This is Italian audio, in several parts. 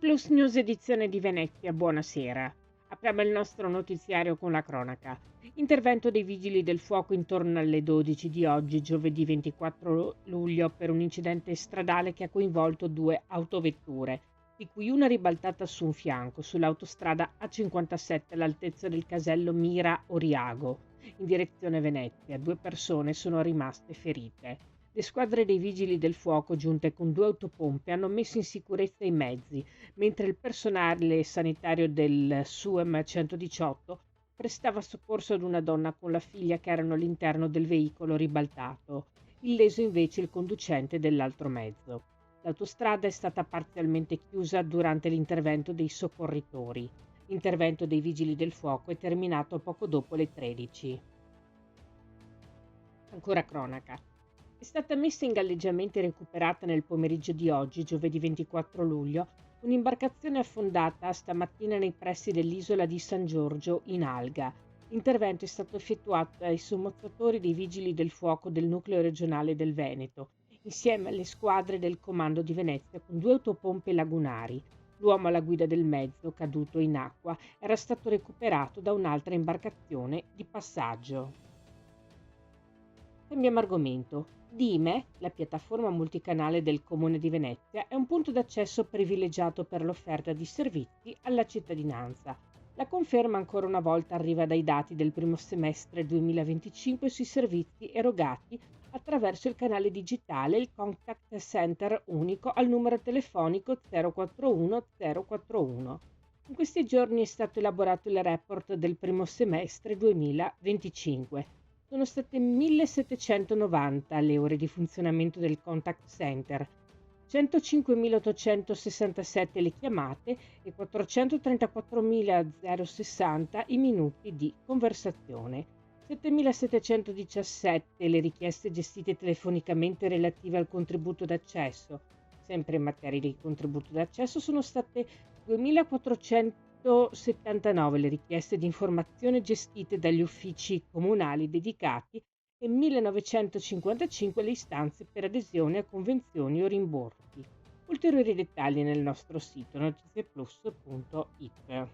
Plus News edizione di Venezia, buonasera. Apriamo il nostro notiziario con la cronaca. Intervento dei vigili del fuoco intorno alle 12 di oggi, giovedì 24 luglio, per un incidente stradale che ha coinvolto due autovetture, di cui una ribaltata su un fianco, sull'autostrada A57 all'altezza del casello Mira-Oriago, in direzione Venezia. Due persone sono rimaste ferite. Le squadre dei vigili del fuoco, giunte con due autopompe, hanno messo in sicurezza i mezzi, mentre il personale sanitario del SUEM 118 prestava soccorso ad una donna con la figlia che erano all'interno del veicolo ribaltato, illeso invece il conducente dell'altro mezzo. L'autostrada è stata parzialmente chiusa durante l'intervento dei soccorritori. L'intervento dei vigili del fuoco è terminato poco dopo le 13. Ancora cronaca. È stata messa in galleggiamento e recuperata nel pomeriggio di oggi, giovedì 24 luglio, un'imbarcazione affondata stamattina nei pressi dell'isola di San Giorgio in alga. L'intervento è stato effettuato dai sommozzatori dei vigili del fuoco del nucleo regionale del Veneto, insieme alle squadre del comando di Venezia con due autopompe lagunari. L'uomo alla guida del mezzo, caduto in acqua, era stato recuperato da un'altra imbarcazione di passaggio. Cambiamo argomento. Dime, la piattaforma multicanale del Comune di Venezia, è un punto d'accesso privilegiato per l'offerta di servizi alla cittadinanza. La conferma ancora una volta arriva dai dati del primo semestre 2025 sui servizi erogati attraverso il canale digitale, il Contact Center unico al numero telefonico 041 041. In questi giorni è stato elaborato il report del primo semestre 2025. Sono state 1790 le ore di funzionamento del contact center, 105.867 le chiamate e 434.060 i minuti di conversazione, 7.717 le richieste gestite telefonicamente relative al contributo d'accesso. Sempre in materia di contributo d'accesso sono state 2.479 le richieste di informazione gestite dagli uffici comunali dedicati e 1.955 le istanze per adesione a convenzioni o rimborsi. Ulteriori dettagli nel nostro sito notizieplus.it.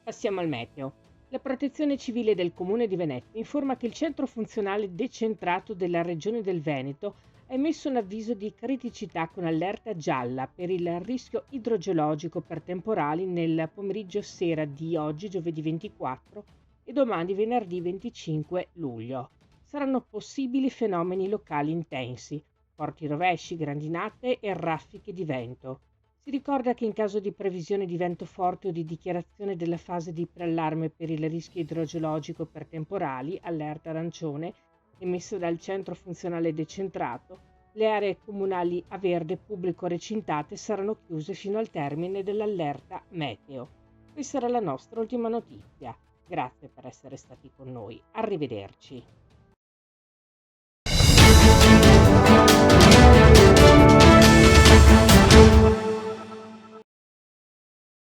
Passiamo al meteo. La Protezione Civile del Comune di Venezia informa che il Centro Funzionale Decentrato della Regione del Veneto ha emesso un avviso di criticità con allerta gialla per il rischio idrogeologico per temporali nel pomeriggio sera di oggi, giovedì 24, e domani, venerdì 25 luglio. Saranno possibili fenomeni locali intensi, forti rovesci, grandinate e raffiche di vento. Si ricorda che in caso di previsione di vento forte o di dichiarazione della fase di preallarme per il rischio idrogeologico per temporali, allerta arancione, emessa dal Centro Funzionale Decentrato, le aree comunali a verde pubblico recintate saranno chiuse fino al termine dell'allerta meteo. Questa era la nostra ultima notizia. Grazie per essere stati con noi. Arrivederci.